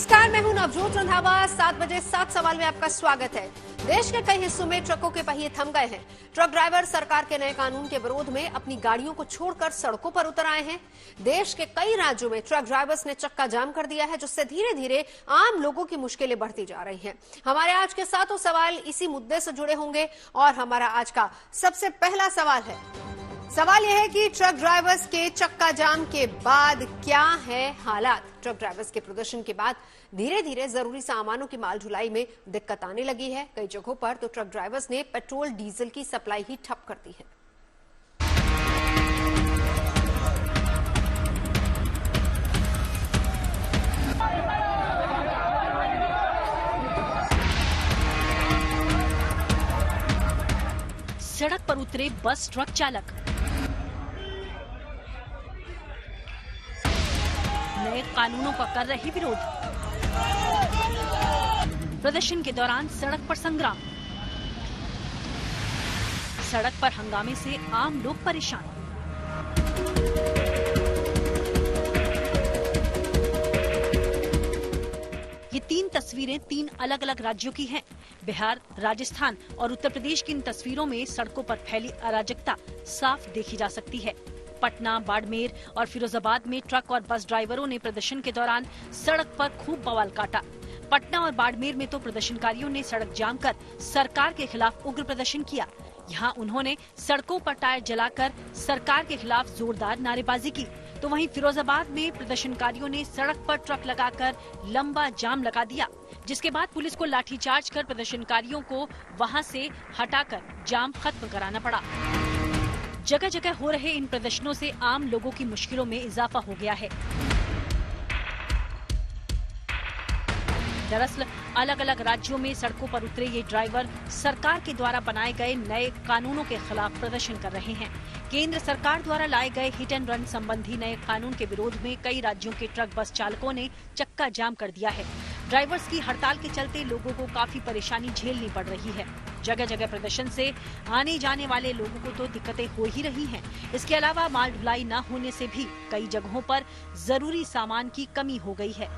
नमस्कार, मैं हूं नवजोत रंधावा। 7 बजे 7 सवाल में आपका स्वागत है। देश के कई हिस्सों में ट्रकों के पहिए थम गए हैं। ट्रक ड्राइवर सरकार के नए कानून के विरोध में अपनी गाड़ियों को छोड़कर सड़कों पर उतर आए हैं। देश के कई राज्यों में ट्रक ड्राइवर्स ने चक्का जाम कर दिया है, जिससे धीरे धीरे आम लोगों की मुश्किलें बढ़ती जा रही हैं। हमारे आज के सातों सवाल इसी मुद्दे से जुड़े होंगे और हमारा आज का सबसे पहला सवाल है। सवाल यह है कि ट्रक ड्राइवर्स के चक्का जाम के बाद क्या है हालात। ट्रक ड्राइवर्स के प्रदर्शन के बाद धीरे धीरे जरूरी सामानों की माल ढुलाई में दिक्कत आने लगी है। कई जगहों पर तो ट्रक ड्राइवर्स ने पेट्रोल डीजल की सप्लाई ही ठप कर दी है। सड़क पर उतरे बस ट्रक चालक। नए कानूनों का कर रहे विरोध। प्रदर्शन के दौरान सड़क पर संग्राम। सड़क पर हंगामे से आम लोग परेशान। ये 3 तस्वीरें 3 अलग अलग राज्यों की हैं। बिहार, राजस्थान और उत्तर प्रदेश की इन तस्वीरों में सड़कों पर फैली अराजकता साफ देखी जा सकती है। पटना, बाड़मेर और फिरोजाबाद में ट्रक और बस ड्राइवरों ने प्रदर्शन के दौरान सड़क पर खूब बवाल काटा। पटना और बाड़मेर में तो प्रदर्शनकारियों ने सड़क जाम कर सरकार के खिलाफ उग्र प्रदर्शन किया। यहाँ उन्होंने सड़कों पर टायर जलाकर सरकार के खिलाफ जोरदार नारेबाजी की। तो वहीं फिरोजाबाद में प्रदर्शनकारियों ने सड़क पर ट्रक लगाकर लंबा जाम लगा दिया, जिसके बाद पुलिस को लाठीचार्ज कर प्रदर्शनकारियों को वहां से हटाकर जाम खत्म कराना पड़ा। जगह जगह हो रहे इन प्रदर्शनों से आम लोगों की मुश्किलों में इजाफा हो गया है। दरअसल अलग अलग राज्यों में सड़कों पर उतरे ये ड्राइवर सरकार के द्वारा बनाए गए नए कानूनों के खिलाफ प्रदर्शन कर रहे हैं। केंद्र सरकार द्वारा लाए गए हिट एंड रन संबंधी नए कानून के विरोध में कई राज्यों के ट्रक बस चालकों ने चक्का जाम कर दिया है। ड्राइवर्स की हड़ताल के चलते लोगों को काफी परेशानी झेलनी पड़ रही है। जगह जगह प्रदर्शन से आने जाने वाले लोगों को तो दिक्कतें हो ही रही हैं। इसके अलावा माल ढुलाई न होने से भी कई जगहों पर जरूरी सामान की कमी हो गई है।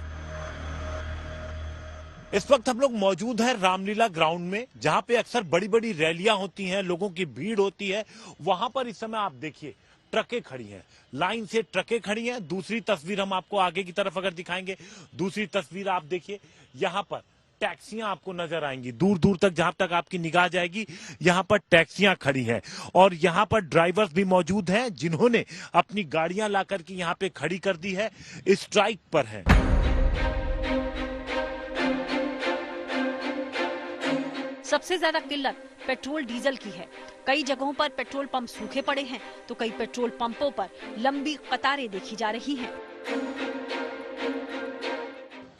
इस वक्त हम लोग मौजूद हैं रामलीला ग्राउंड में, जहां पे अक्सर बड़ी बड़ी रैलियां होती हैं, लोगों की भीड़ होती है। वहां पर इस समय आप देखिए ट्रकें खड़ी हैं, लाइन से ट्रकें खड़ी हैं। दूसरी तस्वीर हम आपको आगे की तरफ अगर दिखाएंगे, दूसरी तस्वीर आप देखिए, यहाँ पर टैक्सियां आपको नजर आएंगी। दूर दूर तक जहां तक आपकी निगाह जाएगी, यहाँ पर टैक्सियां खड़ी हैं और यहाँ पर ड्राइवर्स भी मौजूद हैं, जिन्होंने अपनी गाड़ियां ला करके यहाँ पे खड़ी कर दी है, स्ट्राइक पर है। सबसे ज्यादा किल्लत पेट्रोल डीजल की है। कई जगहों पर पेट्रोल पंप सूखे पड़े हैं, तो कई पेट्रोल पंपों पर लंबी कतारें देखी जा रही हैं।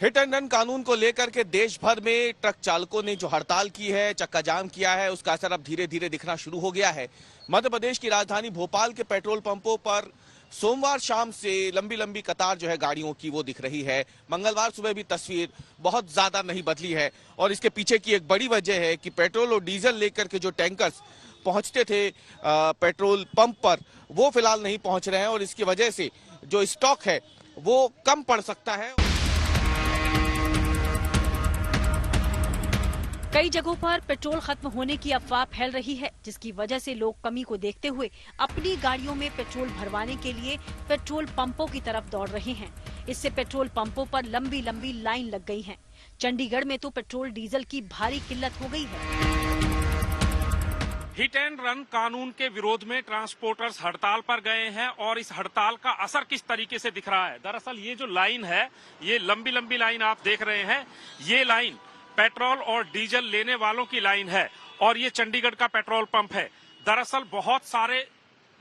हिट एंड रन कानून को लेकर के देश भर में ट्रक चालकों ने जो हड़ताल की है, चक्का जाम किया है, उसका असर अब धीरे धीरे दिखना शुरू हो गया है। मध्य प्रदेश की राजधानी भोपाल के पेट्रोल पंपों पर सोमवार शाम से लंबी लंबी कतार जो है गाड़ियों की वो दिख रही है। मंगलवार सुबह भी तस्वीर बहुत ज्यादा नहीं बदली है और इसके पीछे की एक बड़ी वजह है कि पेट्रोल और डीजल लेकर के जो टैंकर्स पहुंचते थे पेट्रोल पंप पर, वो फिलहाल नहीं पहुंच रहे हैं और इसकी वजह से जो स्टॉक है वो कम पड़ सकता है। कई जगहों पर पेट्रोल खत्म होने की अफवाह फैल रही है, जिसकी वजह से लोग कमी को देखते हुए अपनी गाड़ियों में पेट्रोल भरवाने के लिए पेट्रोल पंपों की तरफ दौड़ रहे हैं। इससे पेट्रोल पंपों पर लंबी लंबी लाइन लग गई है। चंडीगढ़ में तो पेट्रोल डीजल की भारी किल्लत हो गई है। हिट एंड रन कानून के विरोध में ट्रांसपोर्टर्स हड़ताल पर गए हैं और इस हड़ताल का असर किस तरीके से दिख रहा है। दरअसल ये जो लाइन है, ये लंबी लंबी लाइन आप देख रहे हैं, ये लाइन पेट्रोल और डीजल लेने वालों की लाइन है और ये चंडीगढ़ का पेट्रोल पंप है। दरअसल बहुत सारे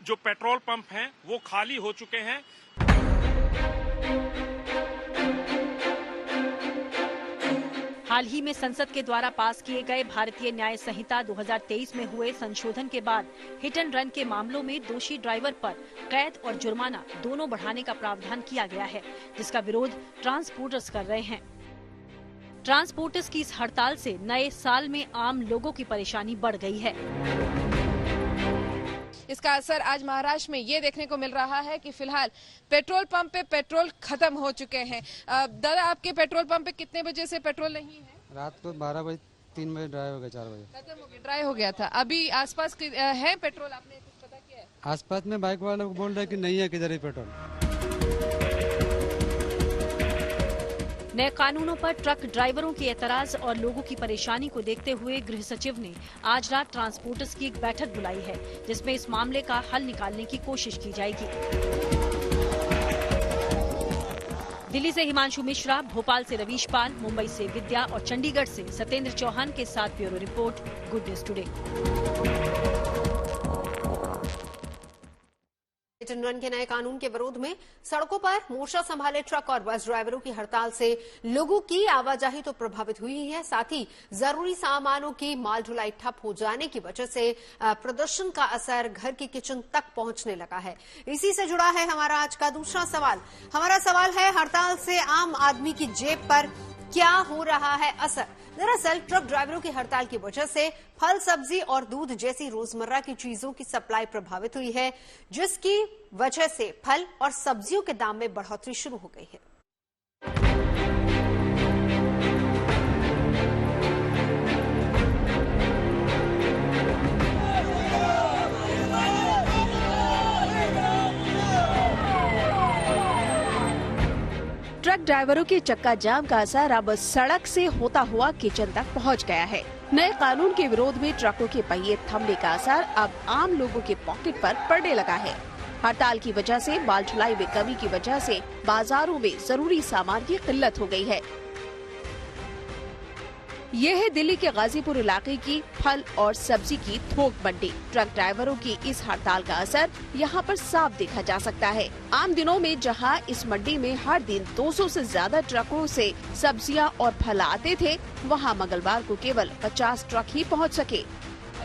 जो पेट्रोल पंप हैं वो खाली हो चुके हैं। हाल ही में संसद के द्वारा पास किए गए भारतीय न्याय संहिता 2023 में हुए संशोधन के बाद हिट एंड रन के मामलों में दोषी ड्राइवर पर कैद और जुर्माना दोनों बढ़ाने का प्रावधान किया गया है, जिसका विरोध ट्रांसपोर्टर्स कर रहे हैं। ट्रांसपोर्टर्स की इस हड़ताल से नए साल में आम लोगों की परेशानी बढ़ गई है। इसका असर आज महाराष्ट्र में ये देखने को मिल रहा है कि फिलहाल पेट्रोल पंप पे पेट्रोल खत्म हो चुके हैं। दादा, आपके पेट्रोल पंप पे कितने बजे से पेट्रोल नहीं है? रात को 12 बजे, 3 बजे ड्राई हो गया, 4 बजे खत्म हो गया, ड्राई हो गया था। अभी आसपास है पेट्रोल, आपने कुछ पता किया है? आसपास में बाइक वाले को बोल रहे कि नहीं है किधर ही पेट्रोल। नए कानूनों पर ट्रक ड्राइवरों के एतराज और लोगों की परेशानी को देखते हुए गृह सचिव ने आज रात ट्रांसपोर्टर्स की एक बैठक बुलाई है, जिसमें इस मामले का हल निकालने की कोशिश की जाएगी। दिल्ली से हिमांशु मिश्रा, भोपाल से रवीश पाल, मुंबई से विद्या और चंडीगढ़ से सत्येंद्र चौहान के साथ bureau report, good news today. Run के नए कानून के विरोध में सड़कों पर मोर्चा संभाले ट्रक और बस ड्राइवरों की हड़ताल से लोगों की आवाजाही तो प्रभावित हुई है, साथ ही जरूरी सामानों की माल ढुलाई ठप हो जाने की वजह से प्रदर्शन का असर घर की किचन तक पहुंचने लगा है। इसी से जुड़ा है हमारा आज का दूसरा सवाल। हमारा सवाल है, हड़ताल से आम आदमी की जेब पर क्या हो रहा है असर? दरअसल ट्रक ड्राइवरों की हड़ताल की वजह से फल, सब्जी और दूध जैसी रोजमर्रा की चीजों की सप्लाई प्रभावित हुई है, जिसकी वजह से फल और सब्जियों के दाम में बढ़ोतरी शुरू हो गई है। ट्रक ड्राइवरों के चक्का जाम का असर अब सड़क से होता हुआ किचन तक पहुंच गया है। नए कानून के विरोध में ट्रकों के पहिए थमने का असर अब आम लोगों के पॉकेट पर पड़ने लगा है। हड़ताल की वजह से माल ढुलाई में कमी की वजह से बाजारों में जरूरी सामान की किल्लत हो गई है। यह है दिल्ली के गाजीपुर इलाके की फल और सब्जी की थोक मंडी। ट्रक ड्राइवरों की इस हड़ताल का असर यहां पर साफ देखा जा सकता है। आम दिनों में जहां इस मंडी में हर दिन 200 से ज्यादा ट्रकों से सब्जियां और फल आते थे, वहां मंगलवार को केवल 50 ट्रक ही पहुंच सके।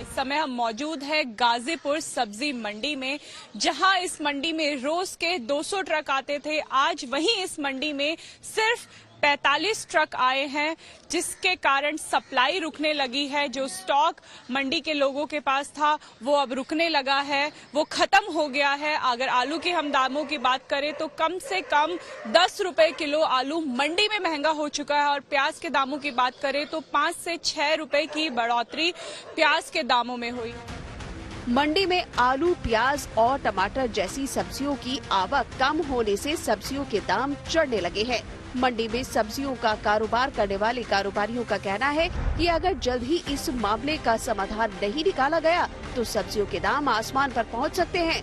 इस समय हम मौजूद है गाजीपुर सब्जी मंडी में, जहां इस मंडी में रोज के 200 ट्रक आते थे। आज वहीं इस मंडी में सिर्फ 45 ट्रक आए हैं, जिसके कारण सप्लाई रुकने लगी है। जो स्टॉक मंडी के लोगों के पास था वो अब रुकने लगा है, वो खत्म हो गया है। अगर आलू के हम दामों की बात करें तो कम से कम 10 रुपए किलो आलू मंडी में महंगा हो चुका है, और प्याज के दामों की बात करें तो 5 से 6 रुपए की बढ़ोतरी प्याज के दामों में हुई। मंडी में आलू, प्याज और टमाटर जैसी सब्जियों की आवक कम होने से सब्जियों के दाम चढ़ने लगे हैं। मंडी में सब्जियों का कारोबार करने वाले कारोबारियों का कहना है कि अगर जल्द ही इस मामले का समाधान नहीं निकाला गया तो सब्जियों के दाम आसमान पर पहुंच सकते हैं।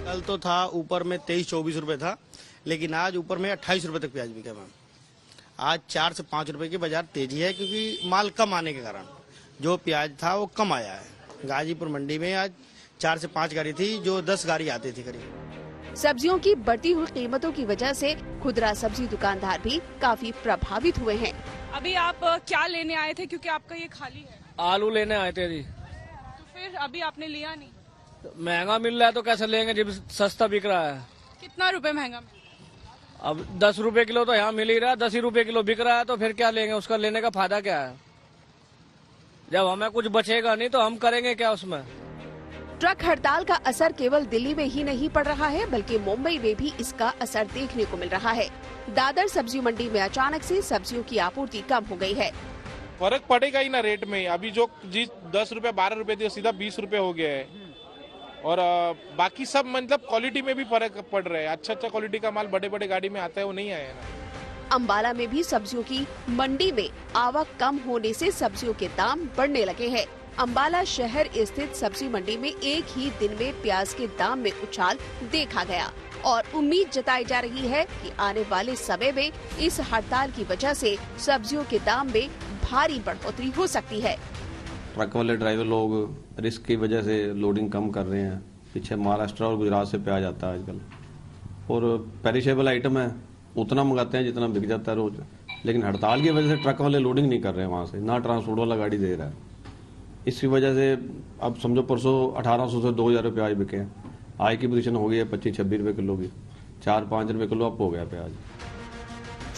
कल तो था ऊपर में 23-24 रुपए था, लेकिन आज ऊपर में 28 रुपए तक प्याज बिका मैम। आज 4 से 5 रुपए की बाजार तेजी है, क्योंकि माल कम आने के कारण जो प्याज था वो कम आया है। गाजीपुर मंडी में आज 4 से 5 गाड़ी थी, जो 10 गाड़ी आती थी करीब। सब्जियों की बढ़ती हुई कीमतों की वजह से खुदरा सब्जी दुकानदार भी काफी प्रभावित हुए हैं। अभी आप क्या लेने आए थे, क्योंकि आपका ये खाली है? आलू लेने आए थे जी। तो फिर अभी आपने लिया नहीं? तो महंगा मिल रहा है तो कैसे लेंगे जब सस्ता बिक रहा है। कितना रुपए महंगा मिल रहा है? अब 10 रुपए किलो तो यहाँ मिल ही रहा है, 10 ही रुपए किलो बिक रहा है, तो फिर क्या लेंगे? उसका लेने का फायदा क्या है? जब हमें कुछ बचेगा नहीं तो हम करेंगे क्या उसमें? ट्रक हड़ताल का असर केवल दिल्ली में ही नहीं पड़ रहा है, बल्कि मुंबई में भी इसका असर देखने को मिल रहा है। दादर सब्जी मंडी में अचानक से सब्जियों की आपूर्ति कम हो गई है। फर्क पड़ेगा ही ना रेट में। अभी जो 10 रुपए 12 रुपए थे सीधा 20 रुपए हो गया है, और बाकी सब मतलब क्वालिटी में भी फर्क पड़ रहा है। अच्छा क्वालिटी का माल बड़े बड़े गाड़ी में आता है, वो नहीं आया ना। अंबाला में भी सब्जियों की मंडी में आवक कम होने से सब्जियों के दाम बढ़ने लगे हैं। अंबाला शहर स्थित सब्जी मंडी में एक ही दिन में प्याज के दाम में उछाल देखा गया, और उम्मीद जताई जा रही है कि आने वाले समय में इस हड़ताल की वजह से सब्जियों के दाम में भारी बढ़ोतरी हो सकती है। ट्रक वाले ड्राइवर लोग रिस्क की वजह से लोडिंग कम कर रहे हैं। पीछे महाराष्ट्र और गुजरात से प्याज आता है आजकल, और पेरिशेबल आइटम है, उतना मंगाते हैं जितना बिक जाता है रोज। लेकिन हड़ताल की वजह से ट्रक वाले लोडिंग नहीं कर रहे हैं वहाँ से, ना ट्रांसपोर्ट वाला गाड़ी दे रहा है। इसकी वजह से अब समझो परसों 1800 से 2000 रुपये प्याज बिके हैं। आज की पोजीशन हो गई है 25-26 रुपए किलो की, 4-5 रुपए किलो अप हो गया प्याज।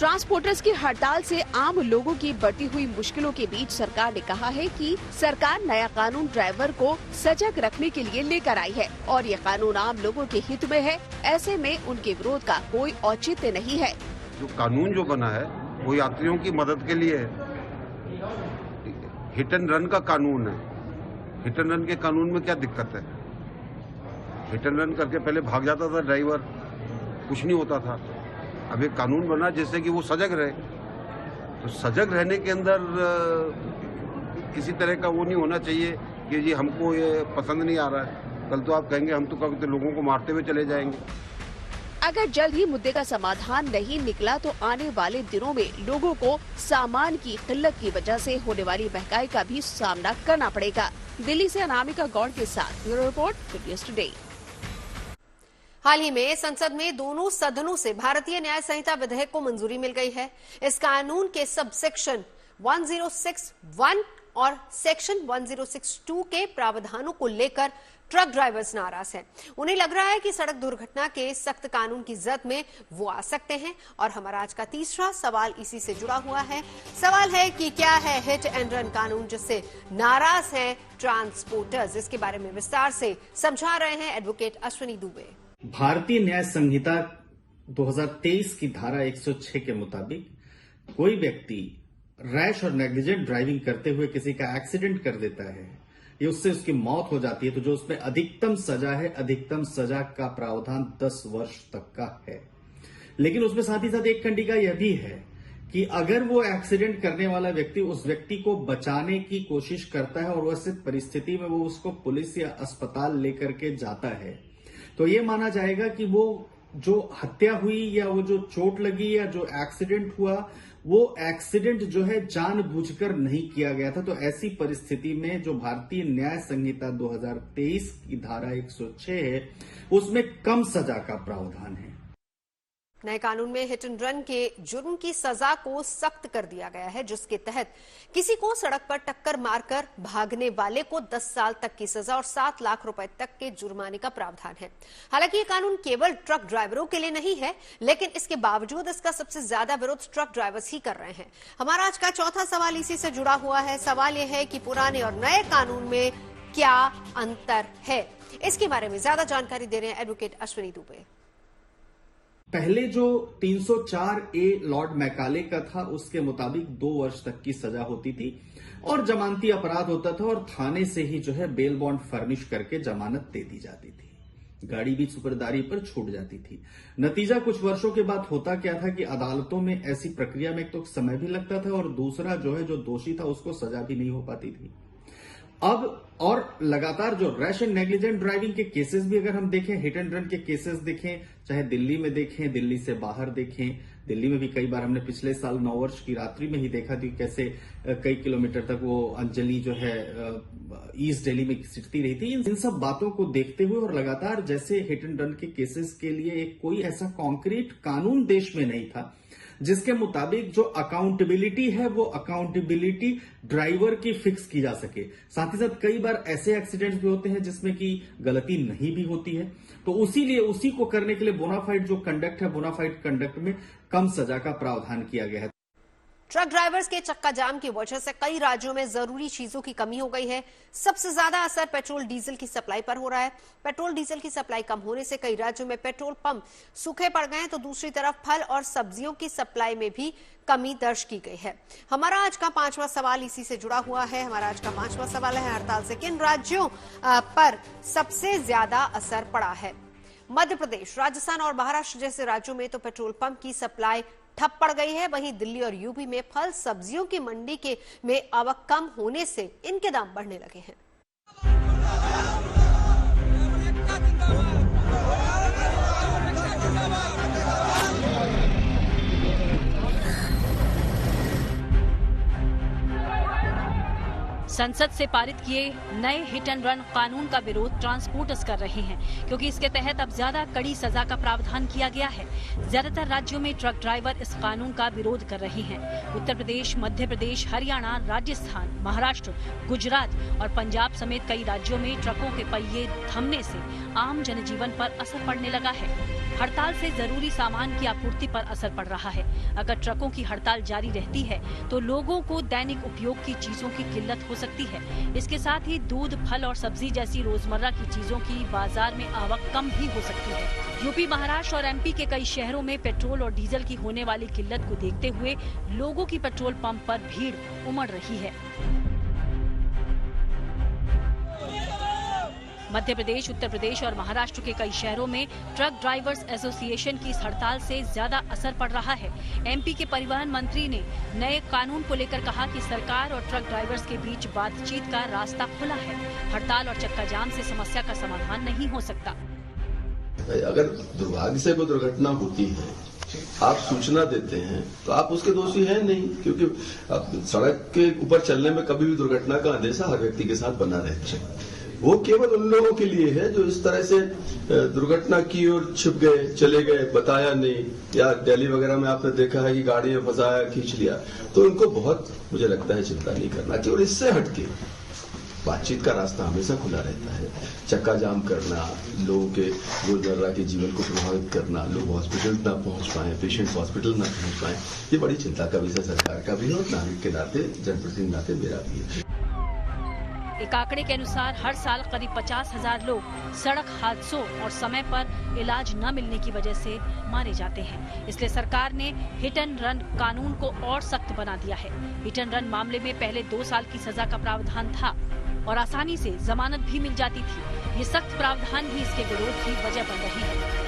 ट्रांसपोर्टर्स की हड़ताल से आम लोगों की बढ़ती हुई मुश्किलों के बीच सरकार ने कहा है कि सरकार नया कानून ड्राइवर को सजग रखने के लिए लेकर आई है और ये कानून आम लोगों के हित में है। ऐसे में उनके विरोध का कोई औचित्य नहीं है। जो कानून जो बना है वो यात्रियों की मदद के लिए है। हिट एंड रन का कानून है। हिट एंड रन के कानून में क्या दिक्कत है? हिट एंड रन करके पहले भाग जाता था ड्राइवर, कुछ नहीं होता था। अब एक कानून बना जिससे कि वो सजग रहे। तो सजग रहने के अंदर किसी तरह का वो नहीं होना चाहिए कि जी हमको ये पसंद नहीं आ रहा है, कल तो आप कहेंगे हम तो कभी लोगों को मारते हुए चले जाएंगे। अगर जल्द ही मुद्दे का समाधान नहीं निकला तो आने वाले दिनों में लोगों को सामान की किल्लत की वजह से होने वाली महंगाई का भी सामना करना पड़ेगा। दिल्ली से अनामिका गौड़ के साथ bureau report, good news today. हाल ही में संसद में दोनों सदनों से भारतीय न्याय संहिता विधेयक को मंजूरी मिल गई है। इस कानून के सब सेक्शन 1061 और सेक्शन 1062 के प्रावधानों को लेकर ट्रक ड्राइवर्स नाराज हैं। उन्हें लग रहा है कि सड़क दुर्घटना के सख्त कानून की जद में वो आ सकते हैं। और हमारा आज का तीसरा सवाल इसी से जुड़ा हुआ है। सवाल है कि क्या है हिट एंड रन कानून जिससे नाराज हैं ट्रांसपोर्टर्स। इसके बारे में विस्तार से समझा रहे हैं एडवोकेट अश्विनी दुबे। भारतीय न्याय संहिता 2023 की धारा 106 के मुताबिक कोई व्यक्ति रैश और नेग्लिजेंट ड्राइविंग करते हुए किसी का एक्सीडेंट कर देता है, ये उससे उसकी मौत हो जाती है, तो जो उसमें अधिकतम सजा है, अधिकतम सजा का प्रावधान 10 वर्ष तक का है। लेकिन उसमें साथ ही साथ एक कंडिका यह भी है कि अगर वो एक्सीडेंट करने वाला व्यक्ति उस व्यक्ति को बचाने की कोशिश करता है और वैसे परिस्थिति में वो उसको पुलिस या अस्पताल लेकर के जाता है, तो ये माना जाएगा कि वो जो हत्या हुई या वो जो चोट लगी या जो एक्सीडेंट हुआ, वो एक्सीडेंट जो है जानबूझकर नहीं किया गया था। तो ऐसी परिस्थिति में जो भारतीय न्याय संहिता 2023 की धारा 106 है, उसमें कम सजा का प्रावधान है। नए कानून में हिट एंड रन के जुर्म की सजा को सख्त कर दिया गया है, जिसके तहत किसी को सड़क पर टक्कर मारकर भागने वाले को 10 साल तक की सजा और 7 लाख रुपए तक के जुर्माने का प्रावधान है। हालांकि ये कानून केवल ट्रक ड्राइवरों के लिए नहीं है, लेकिन इसके बावजूद इसका सबसे ज्यादा विरोध ट्रक ड्राइवर्स ही कर रहे हैं। हमारा आज का चौथा सवाल इसी से जुड़ा हुआ है। सवाल यह है कि पुराने और नए कानून में क्या अंतर है। इसके बारे में ज्यादा जानकारी दे रहे हैं एडवोकेट अश्विनी दुबे। पहले जो 304A लॉर्ड मैकाले का था, उसके मुताबिक 2 वर्ष तक की सजा होती थी और जमानती अपराध होता था और थाने से ही जो है बेल बॉन्ड फर्निश करके जमानत दे दी जाती थी। गाड़ी भी सुपरदारी पर छूट जाती थी। नतीजा कुछ वर्षों के बाद होता क्या था कि अदालतों में ऐसी प्रक्रिया में एक तो समय भी लगता था और दूसरा जो है जो दोषी था उसको सजा भी नहीं हो पाती थी। अब और लगातार जो रैश एंड नेग्लिजेंट ड्राइविंग के केसेस भी अगर हम देखें, हिट एंड रन के केसेस देखें, चाहे दिल्ली में देखें, दिल्ली से बाहर देखें, दिल्ली में भी कई बार हमने पिछले साल 9 वर्ष की रात्रि में ही देखा थी कैसे कई किलोमीटर तक वो अंजलि जो है ईस्ट दिल्ली में सिटती रही थी। इन सब बातों को देखते हुए और लगातार जैसे हिट एंड रन के केसेस के लिए एक कोई ऐसा कॉन्क्रीट कानून देश में नहीं था जिसके मुताबिक जो अकाउंटेबिलिटी है वो अकाउंटेबिलिटी ड्राइवर की फिक्स की जा सके। साथ ही साथ कई बार ऐसे एक्सीडेंट्स भी होते हैं जिसमें कि गलती नहीं भी होती है, तो उसी को करने के लिए बोनाफाइड जो कंडक्ट है, बोनाफाइड कंडक्ट में कम सजा का प्रावधान किया गया है। ट्रक ड्राइवर्स के चक्का जाम की वजह से कई राज्यों में जरूरी चीजों की कमी हो गई है। सबसे ज्यादा असर पेट्रोल डीजल की सप्लाई पर हो रहा है। पेट्रोल डीजल की सप्लाई कम होने से कई राज्यों में पेट्रोल पंप सूखे पड़ गए हैं, तो दूसरी तरफ फल और सब्जियों की सप्लाई में भी कमी दर्ज की गई है। हमारा आज का 5वां सवाल इसी से जुड़ा हुआ है। हमारा आज का 5वां सवाल है, हड़ताल से किन राज्यों पर सबसे ज्यादा असर पड़ा है। मध्य प्रदेश, राजस्थान और महाराष्ट्र जैसे राज्यों में तो पेट्रोल पंप की सप्लाई ठप पड़ गई है। वहीं दिल्ली और यूपी में फल सब्जियों की मंडी में आवक कम होने से इनके दाम बढ़ने लगे हैं। संसद से पारित किए नए हिट एंड रन कानून का विरोध ट्रांसपोर्टर्स कर रहे हैं, क्योंकि इसके तहत अब ज्यादा कड़ी सजा का प्रावधान किया गया है। ज्यादातर राज्यों में ट्रक ड्राइवर इस कानून का विरोध कर रहे हैं। उत्तर प्रदेश, मध्य प्रदेश, हरियाणा, राजस्थान, महाराष्ट्र, गुजरात और पंजाब समेत कई राज्यों में ट्रकों के पहिए थमने से आम जनजीवन पर असर पड़ने लगा है। हड़ताल से जरूरी सामान की आपूर्ति पर असर पड़ रहा है। अगर ट्रकों की हड़ताल जारी रहती है तो लोगों को दैनिक उपयोग की चीजों की किल्लत हो सकती है। इसके साथ ही दूध, फल और सब्जी जैसी रोजमर्रा की चीजों की बाजार में आवक कम भी हो सकती है। यूपी, महाराष्ट्र और एमपी के कई शहरों में पेट्रोल और डीजल की होने वाली किल्लत को देखते हुए लोगों की पेट्रोल पंप पर भीड़ उमड़ रही है। मध्य प्रदेश, उत्तर प्रदेश और महाराष्ट्र के कई शहरों में ट्रक ड्राइवर्स एसोसिएशन की इस हड़ताल से ज्यादा असर पड़ रहा है। एमपी के परिवहन मंत्री ने नए कानून को लेकर कहा कि सरकार और ट्रक ड्राइवर्स के बीच बातचीत का रास्ता खुला है। हड़ताल और चक्का जाम से समस्या का समाधान नहीं हो सकता। अगर दुर्भाग्य से कोई दुर्घटना होती है, आप सूचना देते हैं तो आप उसके दोषी हैं नहीं, क्योंकि सड़क के ऊपर चलने में कभी भी दुर्घटना का अंदेशा हर व्यक्ति के साथ बना रहता है। वो केवल उन लोगों के लिए है जो इस तरह से दुर्घटना की और छिप गए, चले गए, बताया नहीं, या दिल्ली वगैरह में आपने देखा है कि गाड़ी में फंसाया, खींच लिया, तो उनको बहुत, मुझे लगता है, चिंता नहीं करना चाहिए। और इससे हटके बातचीत का रास्ता हमेशा खुला रहता है। चक्का जाम करना, लोगों के रोजमर्रा के जीवन को प्रभावित करना, लोग हॉस्पिटल ना पहुंच पाए, पेशेंट्स हॉस्पिटल ना पहुंच पाए, ये बड़ी चिंता का विषय सरकार का भी है और नागरिक के नाते, जनप्रतिनिधि नाते मेरा भी है। एक आंकड़े के अनुसार हर साल करीब 50,000 लोग सड़क हादसों और समय पर इलाज न मिलने की वजह से मारे जाते हैं। इसलिए सरकार ने हिट एंड रन कानून को और सख्त बना दिया है। हिट एंड रन मामले में पहले 2 साल की सजा का प्रावधान था और आसानी से जमानत भी मिल जाती थी। ये सख्त प्रावधान ही इसके विरोध की वजह बन रही है।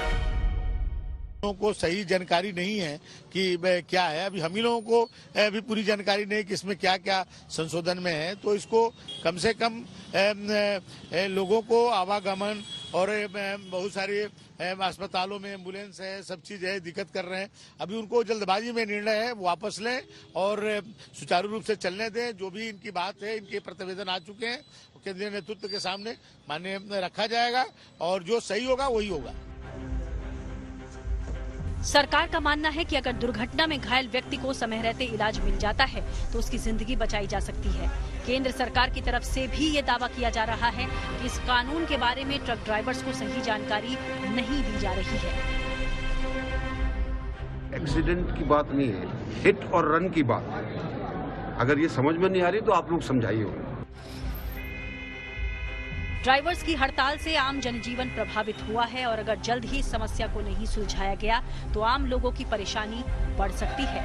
को सही जानकारी नहीं है कि क्या है। अभी हम ही लोगों को भी पूरी जानकारी नहीं कि इसमें क्या क्या संशोधन में है, तो इसको कम से कम लोगों को आवागमन और बहुत सारे अस्पतालों में एम्बुलेंस है, सब चीज है, दिक्कत कर रहे हैं। अभी उनको जल्दबाजी में निर्णय है, वापस लें और सुचारू रूप से चलने दें। जो भी इनकी बात है, इनके प्रतिवेदन आ चुके हैं, केंद्रीय नेतृत्व के सामने मान्य रखा जाएगा और जो सही होगा वही होगा। सरकार का मानना है कि अगर दुर्घटना में घायल व्यक्ति को समय रहते इलाज मिल जाता है तो उसकी जिंदगी बचाई जा सकती है। केंद्र सरकार की तरफ से भी ये दावा किया जा रहा है कि इस कानून के बारे में ट्रक ड्राइवर्स को सही जानकारी नहीं दी जा रही है। एक्सीडेंट की बात नहीं है, हिट और रन की बात है। अगर ये समझ में नहीं आ रही तो आप लोग समझाइए। ड्राइवर्स की हड़ताल से आम जनजीवन प्रभावित हुआ है और अगर जल्द ही इस समस्या को नहीं सुलझाया गया तो आम लोगों की परेशानी बढ़ सकती है।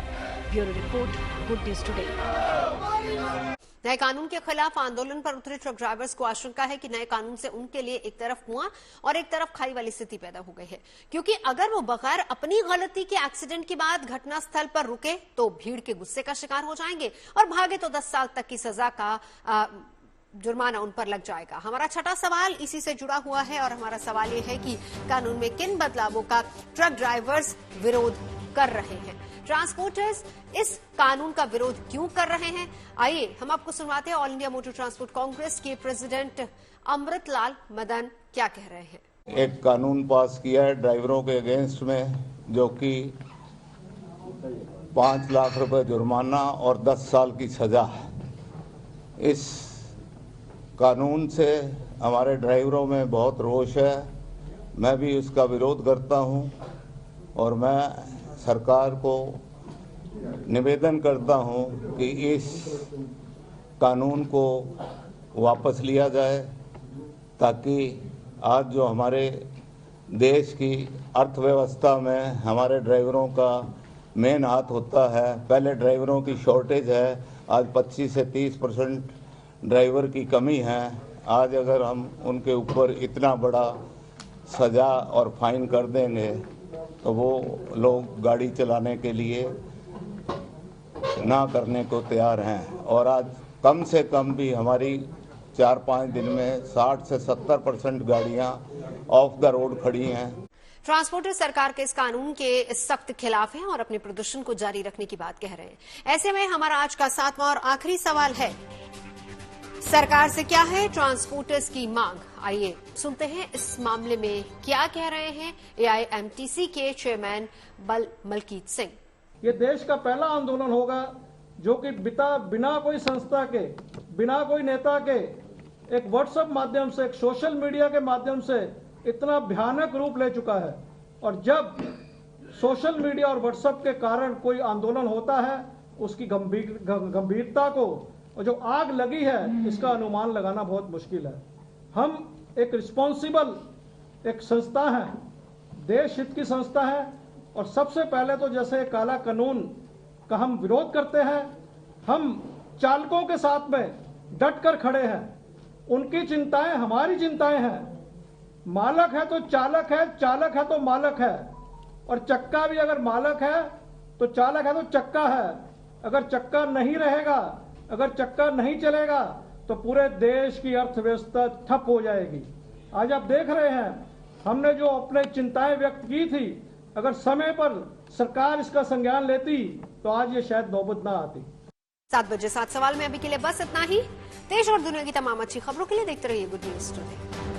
Bureau report, good news today. नए कानून के खिलाफ आंदोलन पर उतरे ट्रक ड्राइवर्स को आशंका है कि नए कानून से उनके लिए एक तरफ कुआं और एक तरफ खाई वाली स्थिति पैदा हो गई है, क्योंकि अगर वो बगैर अपनी गलती के एक्सीडेंट के बाद घटनास्थल पर रुके तो भीड़ के गुस्से का शिकार हो जाएंगे और भागे तो 10 साल तक की सजा का जुर्माना उन पर लग जाएगा। हमारा छठा सवाल इसी से जुड़ा हुआ है और हमारा सवाल ये है कि कानून में किन बदलावों का ट्रक ड्राइवर्स विरोध कर रहे हैं। ट्रांसपोर्टर्स इस कानून का विरोध क्यों कर रहे हैं, आइए हम आपको सुनवाते हैं। All India motor transport Congress के प्रेसिडेंट अमृतलाल मदन क्या कह रहे हैं। एक कानून पास किया है ड्राइवरों के अगेंस्ट में, जो कि 5 लाख रुपए जुर्माना और 10 साल की सजा। इस कानून से हमारे ड्राइवरों में बहुत रोष है। मैं भी उसका विरोध करता हूं और मैं सरकार को निवेदन करता हूं कि इस कानून को वापस लिया जाए, ताकि आज जो हमारे देश की अर्थव्यवस्था में हमारे ड्राइवरों का मेन हाथ होता है। पहले ड्राइवरों की शॉर्टेज है, आज 25 से 30% ड्राइवर की कमी है। आज अगर हम उनके ऊपर इतना बड़ा सजा और फाइन कर देंगे तो वो लोग गाड़ी चलाने के लिए ना करने को तैयार हैं। और आज कम से कम भी हमारी 4-5 दिन में 60 से 70% गाड़ियां ऑफ द रोड खड़ी हैं। ट्रांसपोर्टर सरकार के इस कानून के सख्त खिलाफ हैं और अपने प्रदर्शन को जारी रखने की बात कह रहे हैं। ऐसे में हमारा आज का 7वां और आखिरी सवाल है, सरकार से क्या है ट्रांसपोर्टर्स की मांग, आइए सुनते हैं इस मामले में क्या कह रहे हैं एआईएमटीसी के चेयरमैन मलकीत सिंह। ये देश का पहला आंदोलन होगा जो कि बिना कोई संस्था के, बिना कोई नेता के, एक व्हाट्सएप माध्यम से, एक सोशल मीडिया के माध्यम से इतना भयानक रूप ले चुका है। और जब सोशल मीडिया और व्हाट्सएप के कारण कोई आंदोलन होता है, उसकी गंभीरता को और जो आग लगी है इसका अनुमान लगाना बहुत मुश्किल है। हम एक रिस्पॉन्सिबल एक संस्था है, देश हित की संस्था है, और सबसे पहले तो जैसे काला कानून का हम विरोध करते हैं, हम चालकों के साथ में डट कर खड़े हैं। उनकी चिंताएं हमारी चिंताएं हैं। मालक है तो चालक है, चालक है तो मालक है, और चक्का भी अगर मालक है तो चालक है तो चक्का है। अगर चक्का नहीं रहेगा, अगर चक्का नहीं चलेगा तो पूरे देश की अर्थव्यवस्था ठप हो जाएगी। आज आप देख रहे हैं, हमने जो अपने चिंताएं व्यक्त की थी, अगर समय पर सरकार इसका संज्ञान लेती तो आज ये शायद नौबत ना आती। 7 बजे 7 सवाल में अभी के लिए बस इतना ही। देश और दुनिया की तमाम अच्छी खबरों के लिए देखते रहिए गुड न्यूज टुडे।